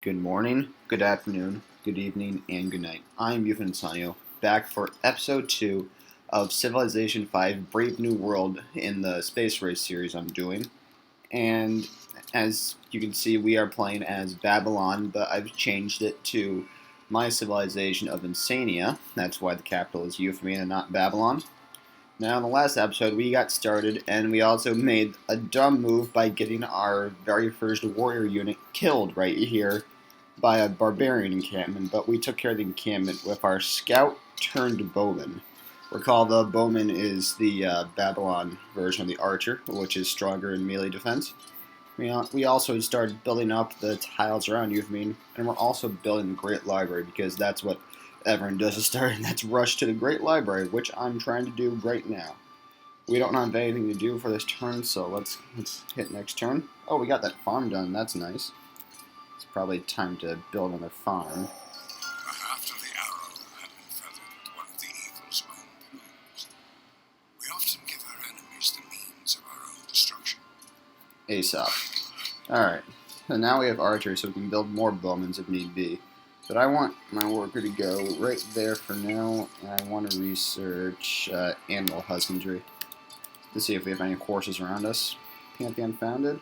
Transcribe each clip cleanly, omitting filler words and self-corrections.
Good morning, good afternoon, good evening, and good night. I'm Euphen Insanio, back for episode 2 of Civilization 5 Brave New World in the space race series I'm doing. And as you can see, we are playing as Babylon, but I've changed it to my civilization of Insania. That's why the capital is Euphen and not Babylon. Now, in the last episode, we got started, and we also made a dumb move by getting our very first warrior unit killed right here by a barbarian encampment, but we took care of the encampment with our scout turned bowman. Recall the bowman is the Babylon version of the archer, which is stronger in melee defense. We also started building up the tiles around Euphen, and we're also building the Great Library because that's what everyone does to start, and that's rush to the Great Library, which I'm trying to do right now. We don't have anything to do for this turn, so let's hit next turn. Oh, we got that farm done. That's nice. It's probably time to build another farm. After the arrow had been feathered at one of the eagle's own plumes, we often give our enemies the means of our own destruction. Aesop. Alright, so now we have archer, so we can build more bowmans if need be. But I want my worker to go right there for now, and I want to research animal husbandry to see if we have any horses around us. Pantheon founded.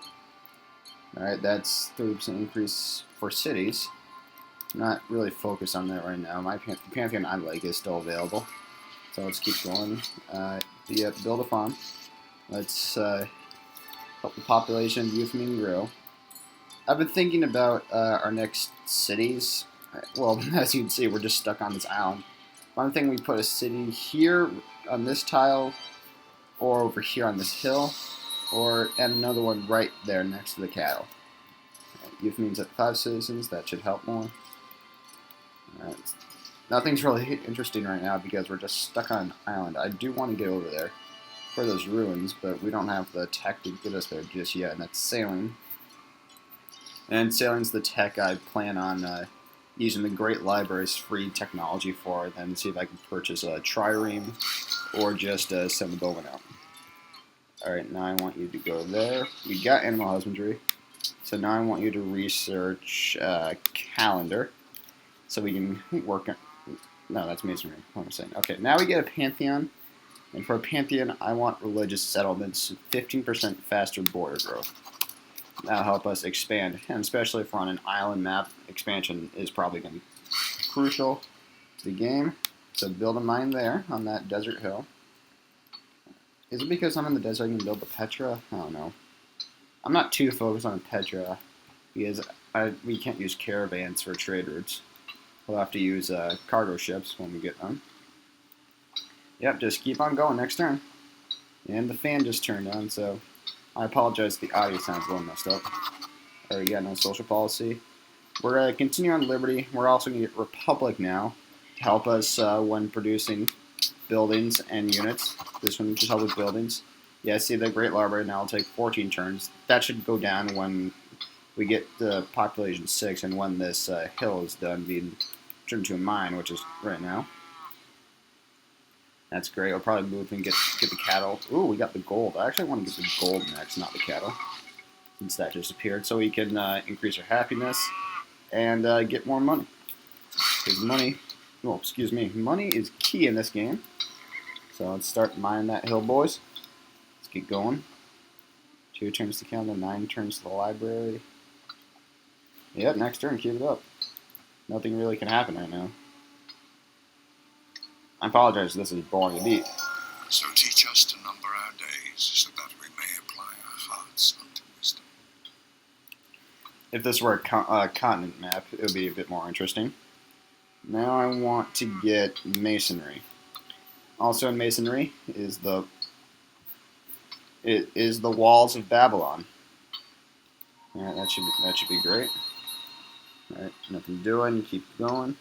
Alright, that's 30% increase for cities. I'm not really focused on that right now. My Pantheon I like is still available. So let's keep going. Build a farm. Let's help the population of Euphen grow. I've been thinking about our next cities. Well, as you can see, we're just stuck on this island. One thing, we put a city here on this tile, or over here on this hill, or and another one right there next to the cattle. Euphen's at 5 citizens. That should help more. Nothing's really interesting right now because we're just stuck on an island. I do want to get over there for those ruins, but we don't have the tech to get us there just yet, and that's sailing. And sailing's the tech I plan on using the Great Library's free technology for, then see if I can purchase a trireme or just send the bowman out. Alright, now I want you to go there. We got animal husbandry, so now I want you to research calendar so we can work on... No, that's masonry. What am I saying? Okay, now we get a pantheon, and for a pantheon, I want religious settlements, 15% faster border growth. That'll help us expand, and especially if we're on an island map, expansion is probably going to be crucial to the game. So build a mine there on that desert hill. Is it because I'm in the desert I can build the Petra? I don't know. I'm not too focused on Petra because we can't use caravans for trade routes. We'll have to use cargo ships when we get them. Yep, just keep on going next turn. And the fan just turned on, so I apologize if the audio sounds a little messed up. Alright, got no social policy. We're going to continue on Liberty. We're also going to get Republic now to help us when producing buildings and units. This one just help with buildings. Yeah, see the Great Library now will take 14 turns. That should go down when we get the population 6 and when this hill is done being turned into a mine, which is right now. That's great. We'll probably move and get the cattle. Ooh, we got the gold. I actually want to get the gold next, not the cattle, since that just appeared, so we can increase our happiness and get more money. Because money, money is key in this game. So let's start mining that hill, boys. Let's get going. 2 turns to calendar, 9 turns to the library. Yep, next turn, keep it up. Nothing really can happen right now. I apologize if this is boring to beat. So teach us to number our days, so that we may apply our hearts unto wisdom. If this were a continent map, it would be a bit more interesting. Now I want to get masonry. Also in masonry is the walls of Babylon. Yeah, that should be great. All right, nothing doing. Keep going.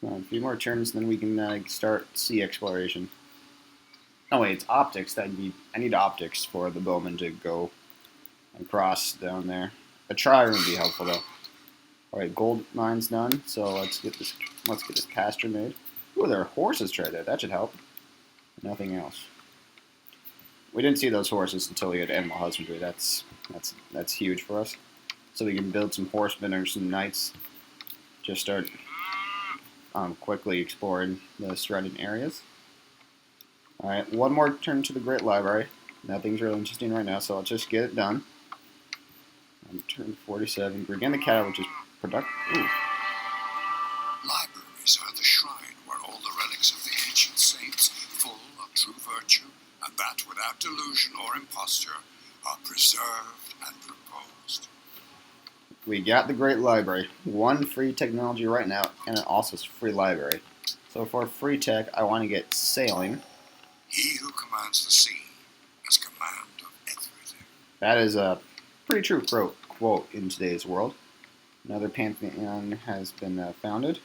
A few more turns, then we can start sea exploration. Oh wait, it's optics. I need optics for the bowman to go across down there. A trireme would be helpful though. All right, gold mine's done. So let's get this pasture made. Ooh, there are horses right there. That should help. Nothing else. We didn't see those horses until we had animal husbandry. That's huge for us. So we can build some horsemen or some knights. Just start quickly exploring the surrounding areas. All right, one more turn to the Great Library. Nothing's really interesting right now, so I'll just get it done. Turn 47. Begin the cattle, which is productive. Libraries are the shrine where all the relics of the ancient saints, full of true virtue, and that without delusion or imposture, are preserved and proposed. We got the Great Library. One free technology right now, and it also is a free library. So for free tech, I want to get sailing. He who commands the sea has command of everything. That is a pretty true quote in today's world. Another pantheon has been founded.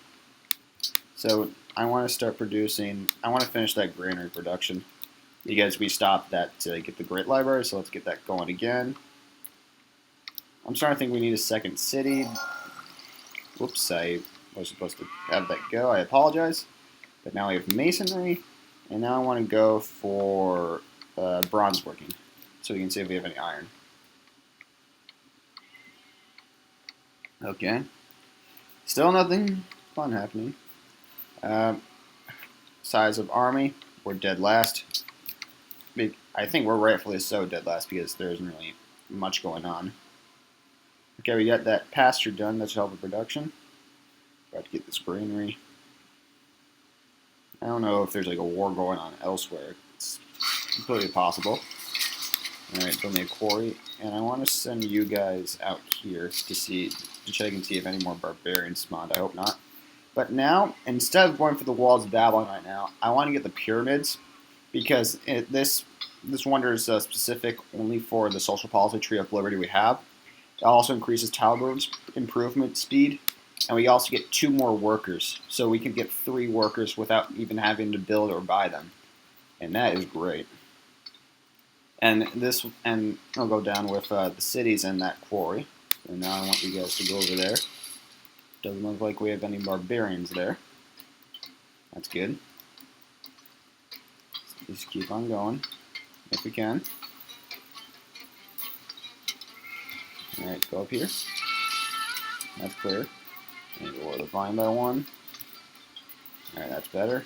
So I want to start producing. I want to finish that granary production because we stopped that to get the Great Library. So let's get that going again. I'm starting to think we need a second city. Whoops, I was supposed to have that go. I apologize. But now we have masonry, and now I want to go for bronze working, so we can see if we have any iron. Okay. Still nothing fun happening. Size of army, we're dead last. I think we're rightfully so dead last because there isn't really much going on. Okay, we got that pasture done. That should help with production. Got to get this granary. I don't know if there's like a war going on elsewhere. It's completely possible. Alright, building a quarry. And I want to send you guys out here to check and see if any more barbarians spawned. I hope not. But now, instead of going for the walls of Babylon right now, I want to get the pyramids because this wonder is specific only for the social policy tree of liberty we have. It also increases tile improvement speed, and we also get 2 more workers. So we can get 3 workers without even having to build or buy them. And that is great. And I'll go down with the cities and that quarry. And now I want you guys to go over there. Doesn't look like we have any barbarians there. That's good. Just keep on going, if we can. Alright, go up here. That's clear. And go over the vine by 1. Alright, that's better.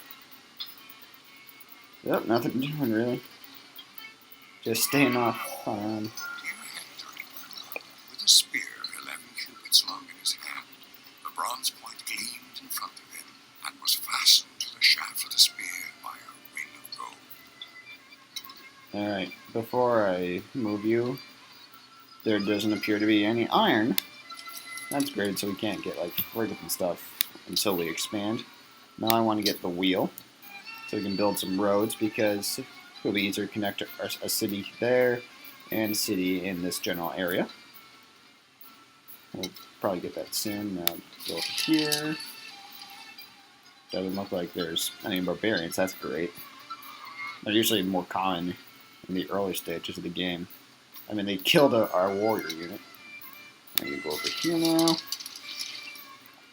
Yep, nothing doing really. Just staying off. With a spear 11 cubits long in his hand, the bronze point gleamed in front of him and was fastened to the shaft of the spear by a ring of gold. Alright, before I move you, there doesn't appear to be any iron. That's great, so we can't get like frigates and stuff until we expand. Now I want to get the wheel, so we can build some roads because it'll be easier to connect a city there and a city in this general area. We'll probably get that soon. Now go up here. Doesn't look like there's any barbarians. That's great. They're usually more common in the early stages of the game. I mean, they killed our warrior unit. I'm going to go over here now.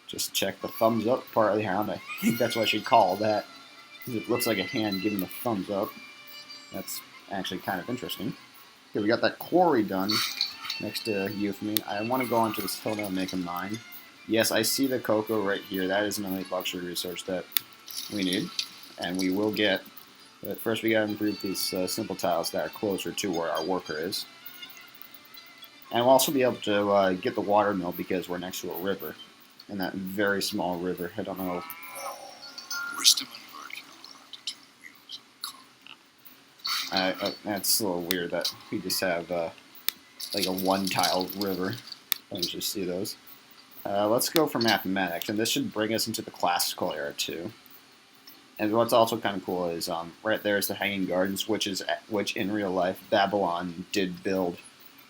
Just check the thumbs up part of the hand. I think that's what I should call that. It looks like a hand giving the thumbs up. That's actually kind of interesting. Okay, we got that quarry done next to Euphen. I want to go onto this hill now and make a mine. Yes, I see the cocoa right here. That is an elite luxury resource that we need, and we will get. But first we got to improve these simple tiles that are closer to where our worker is. And we'll also be able to get the water mill because we're next to a river. And that very small river. I don't know. Wisdom and virtue are the 2 wheels of the car. That's a little weird that we just have like a 1-tile river. Let me just see those. Let's go for mathematics. And this should bring us into the classical era too. And what's also kind of cool is right there is the Hanging Gardens, which in real life Babylon did build.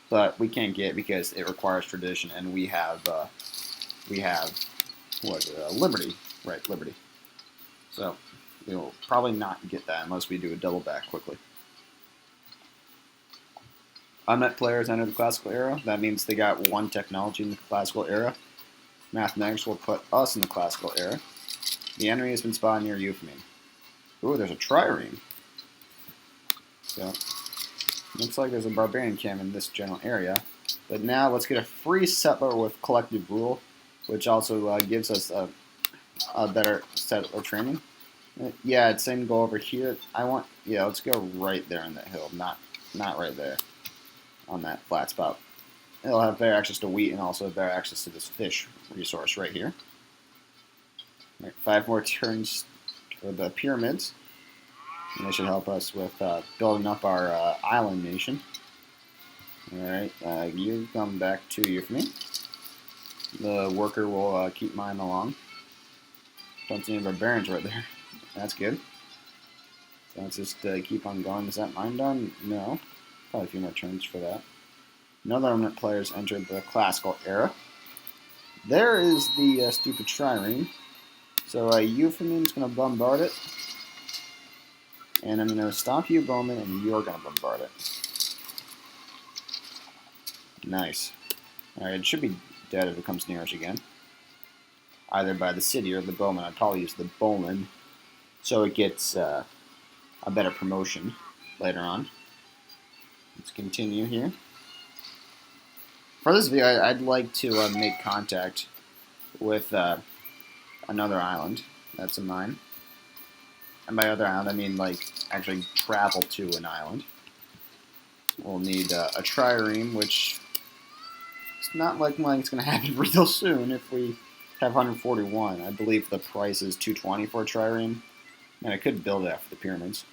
But we can't get because it requires tradition, and we have Liberty, right? Liberty. So we'll probably not get that unless we do a double back quickly. Unmet players enter the classical era. That means they got 1 technology in the classical era. Mathematics will put us in the classical era. The enemy has been spotted near Euphen. Ooh, there's a trireme. So Looks like there's a barbarian camp in this general area. But now let's get a free settler with collective rule, which also gives us a better settler training. Yeah, it's saying go over here. Yeah, let's go right there on that hill, not right there on that flat spot. It'll have better access to wheat and also better access to this fish resource right here. Right, 5 more turns for the pyramids. And they should help us with building up our island nation. Alright, you come back to Euphen. The worker will keep mine along. Don't see any barbarians right there. That's good. So let's just keep on going. Is that mine done? No. Probably a few more turns for that. No dominant players entered the classical era. There is the stupid trireme. So Euphen's going to bombard it. And I'm going to stop you, Bowman, and you're going to bombard it. Nice. Alright, it should be dead if it comes near us again. Either by the city or the bowman. I'd probably use the bowman so it gets a better promotion later on. Let's continue here. For this video, I'd like to make contact with another island that's in mine. And by other island, I mean like actually travel to an island. We'll need a trireme, which it's not looking like it's going to happen real soon if we have 141. I believe the price is 220 for a trireme. And I could build it after the pyramids.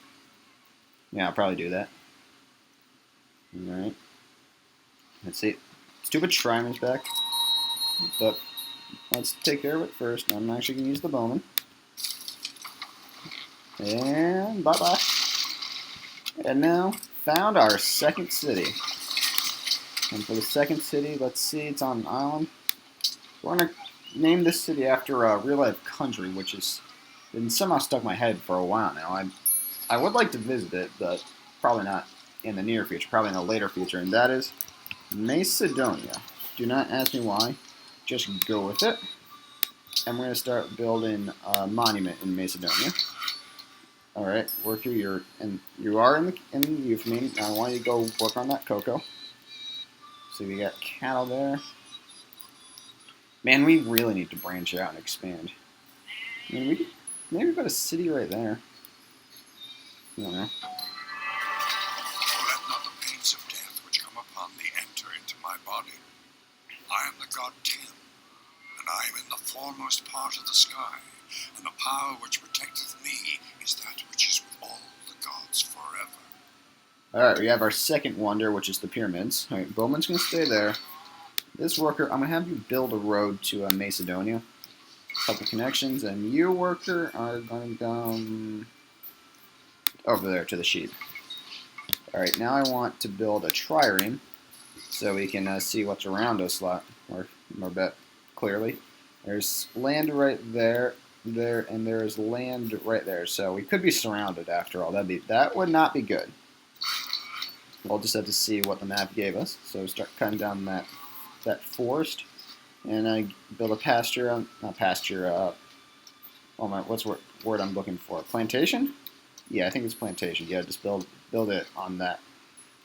Yeah, I'll probably do that. Alright. Let's see. Stupid trireme's back. But let's take care of it first. I'm actually going to use the bowman. And bye-bye. And now, found our second city. And for the second city, let's see, it's on an island. We're going to name this city after a real-life country, which has been somehow stuck in my head for a while now. I would like to visit it, but probably not in the near future, probably in the later future, and that is Macedonia. Do not ask me why, just go with it. And we're going to start building a monument in Macedonia. Alright, worker, you are in the Euphen. I want you to go work on that cocoa. So we got cattle there. Man, we really need to branch out and expand. I mean, we could maybe put a city right there. I don't know. Let not the pains of death which come upon thee enter into my body. I am the god Ten, and I am in the foremost part of the sky, and the power which protecteth me is that which is with all the gods forever. Alright, we have our second wonder, which is the pyramids. Alright, Bowman's going to stay there. This worker, I'm going to have you build a road to Macedonia. A couple connections, and you, worker, are going to go over there to the sheep. Alright, now I want to build a trireme so we can see what's around us a lot more clearly. There's land right there, and there's land right there. So we could be surrounded after all. That would not be good. We'll just have to see what the map gave us. So start cutting down that forest, and I build a pasture. Not pasture. What's the word I'm looking for? Plantation? Yeah, I think it's plantation. Yeah, just build it on that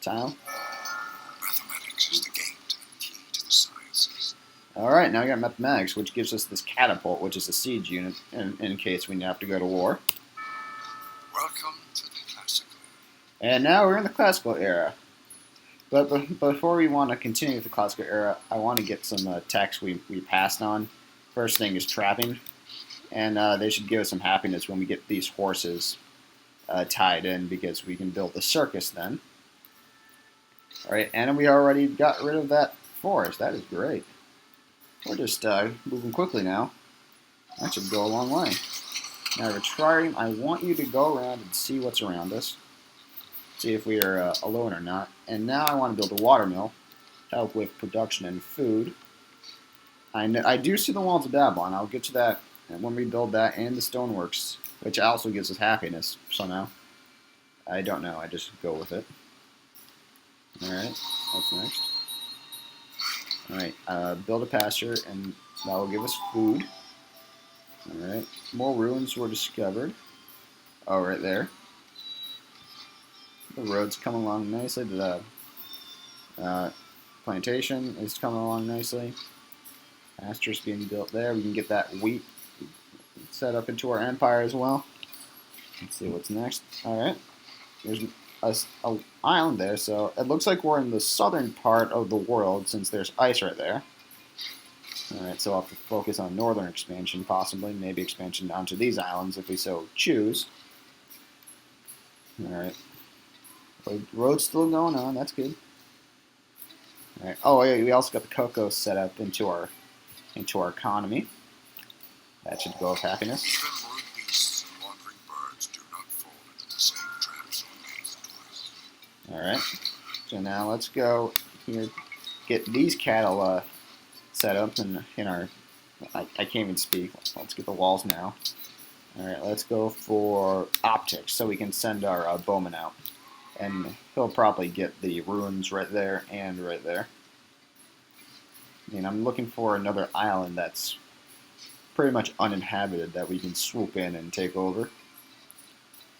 tile. Mathematics is the gate and key to the sciences. Alright, now we got mathematics, which gives us this catapult, which is a siege unit in case we have to go to war. Welcome to the classical. And now we're in the classical era. But before we want to continue with the classical era, I want to get some text we passed on. First thing is trapping. And they should give us some happiness when we get these horses tied in, because we can build the circus then. Alright, and we already got rid of that forest. That is great. We're just moving quickly now. That should go a long way. Now, the trireme, I want you to go around and see what's around us. See if we are alone or not. And now I want to build a watermill. Help with production and food. I do see the walls of Babylon. I'll get to that when we build that, and the stoneworks, which also gives us happiness somehow. I don't know. I just go with it. Alright, what's next? Alright, build a pasture, and that will give us food. Alright, more ruins were discovered. Oh, right there. The road's coming along nicely. The plantation is coming along nicely. Pasture's being built there. We can get that wheat set up into our empire as well. Let's see what's next. Alright. There's a island there, so it looks like we're in the southern part of the world since there's ice right there. Alright, so I'll have to focus on northern expansion, possibly. Maybe expansion down to these islands if we so choose. Alright. Road's still going on, that's good. Alright. Oh, yeah, we also got the cocoa set up into our economy. That should go with happiness. Even rude beasts and wandering birds do not fall into the same traps or maze twice. Alright. So now let's go here, get these cattle set up in our... I can't even speak. Let's get the walls now. Alright, let's go for optics so we can send our bowman out. And he'll probably get the ruins right there and right there. I mean, I'm looking for another island that's pretty much uninhabited that we can swoop in and take over.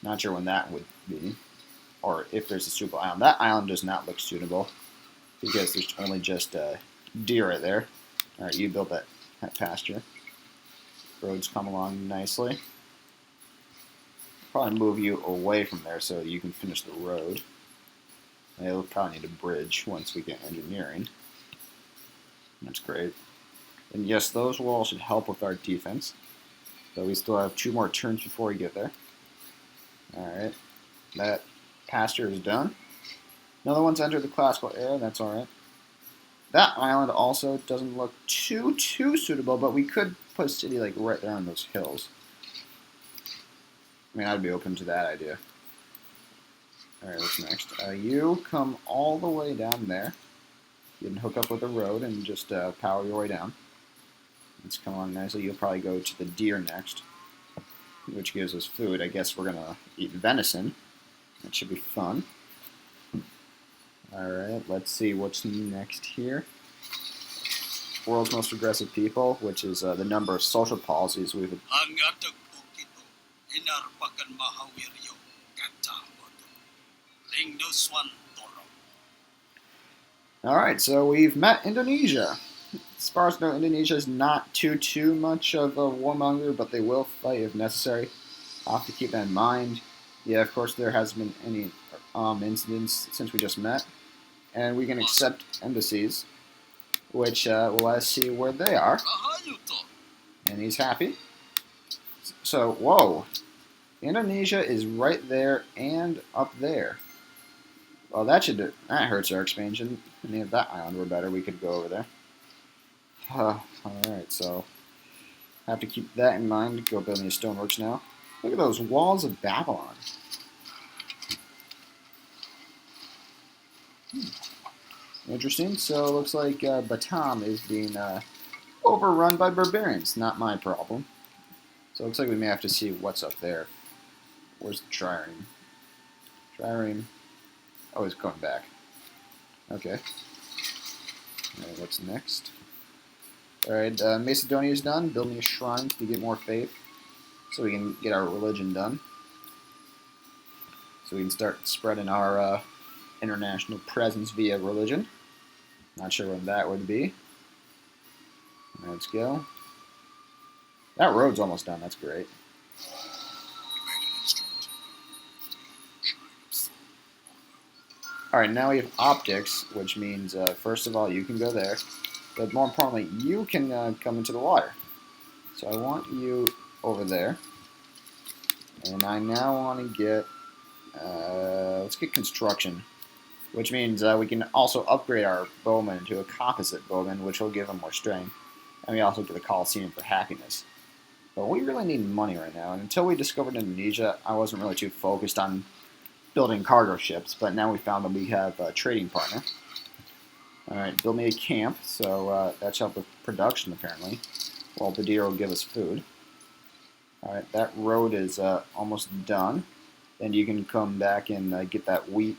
Not sure when that would be, or if there's a suitable island. That island does not look suitable because there's only just deer right there. Alright, you build that pasture. Roads come along nicely. Probably move you away from there so you can finish the road. They'll probably need a bridge once we get engineering. That's great. And yes, those walls should help with our defense. But we still have 2 more turns before we get there. Alright. That pasture is done. Another one's entered the classical era, that's alright. That island also doesn't look too suitable, but we could put a city like right there on those hills. I mean, I'd be open to that idea. Alright, what's next? You come all the way down there. You can hook up with the road and just power your way down. Let's come along nicely. You'll probably go to the deer next, which gives us food. I guess we're going to eat venison. That should be fun. Alright, let's see what's next here. World's most progressive people, which is the number of social policies we've... Alright, so we've met Indonesia. As far as I know, Indonesia is not too much of a warmonger, but they will fight if necessary. I'll have to keep that in mind. Yeah, of course, there hasn't been any incidents since we just met. And we can accept embassies, which will let us see where they are. And he's happy. So, whoa. Indonesia is right there and up there. Well, that hurts our expansion. I mean, if that island were better, we could go over there. Alright, so have to keep that in mind. Go building these stoneworks now. Look at those walls of Babylon. Interesting. So it looks like Batam is being overrun by barbarians. Not my problem. So it looks like we may have to see what's up there. Where's the trireme? Trireme. Oh, it's going back. Okay. Alright, what's next? Alright, Macedonia's done. Building a shrine to get more faith. So we can get our religion done. So we can start spreading our international presence via religion. Not sure when that would be. Let's go. That road's almost done. That's great. Alright, now we have optics, which means, first of all, you can go there. But more importantly, you can come into the water. So I want you over there. And I now want to get, let's get construction. Which means we can also upgrade our bowman to a composite bowman, which will give him more strength. And we also get the Colosseum for happiness. But we really need money right now. And until we discovered Indonesia, I wasn't really too focused on building cargo ships. But now we found that we have a trading partner. Alright, build me a camp. So that should help with production, apparently. Well, the deer will give us food. Alright, that road is almost done. Then you can come back and get that wheat.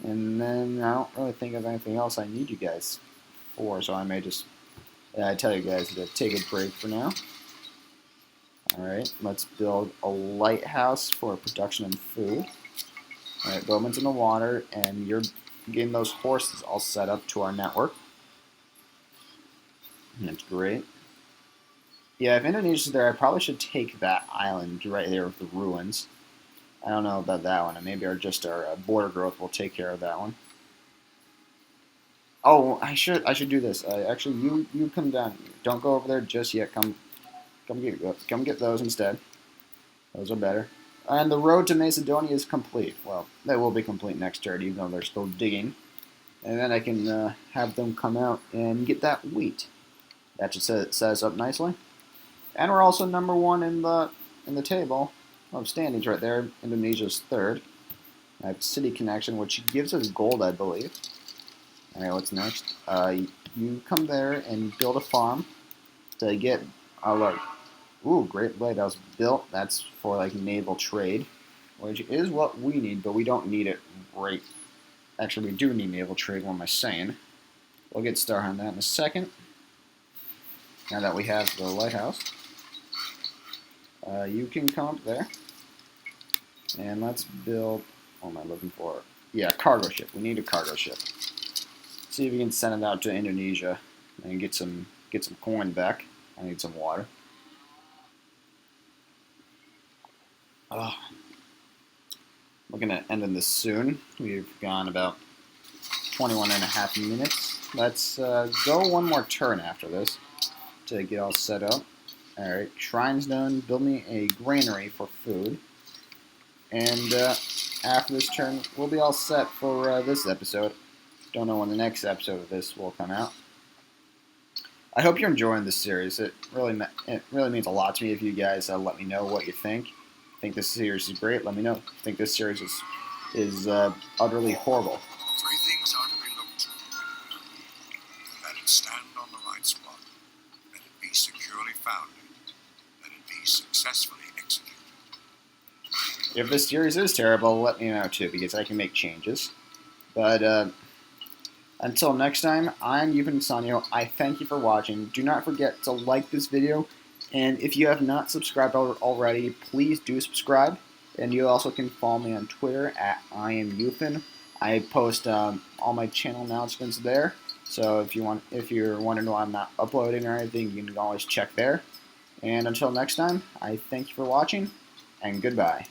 And then I don't really think of anything else I need you guys for, so I may just tell you guys to take a break for now. Alright, let's build a lighthouse for production and food. Alright, Bowman's in the water, and you're getting those horses all set up to our network. That's great. Yeah, if Indonesia's there, I probably should take that island right there with the ruins. I don't know about that one, and maybe our border growth will take care of that one. Oh, I should do this. Actually, you come down. Don't go over there just yet. Come get those instead. Those are better. And the road to Macedonia is complete. Well, they will be complete next turn, even though they're still digging. And then I can have them come out and get that wheat. That should set us up nicely. And we're also number one in the table of standings right there. Indonesia's third. I have city connection, which gives us gold, I believe. All right, what's next? You come there and build a farm to get like. Ooh, great blade. That was built. That's for like naval trade, which is what we need, but we don't need it right. Actually, we do need naval trade. What am I saying? We'll get started on that in a second. Now that we have the lighthouse, you can come up there, and let's build. What am I looking for? Yeah, cargo ship. We need a cargo ship. See if we can send it out to Indonesia and get some coin back. I need some water. Oh, looking at ending this soon. We've gone about 21 and a half minutes. Let's go one more turn after this to get all set up. Alright, shrine's done. Build me a granary for food. And after this turn, we'll be all set for this episode. Don't know when the next episode of this will come out. I hope you're enjoying this series. It really means a lot to me if you guys let me know what you think. Think this series is great? Let me know. Think this series is utterly horrible? 3 things are to be looked to. That it stand on the right spot. That it be securely founded. That it be successfully executed. If this series is terrible, let me know too, because I can make changes. But until next time, I'm Euphen Insanio. I thank you for watching. Do not forget to like this video. And if you have not subscribed already, please do subscribe. And you also can follow me on Twitter at @IamEuphen. I post all my channel announcements there. So if you're wondering why I'm not uploading or anything, you can always check there. And until next time, I thank you for watching, and goodbye.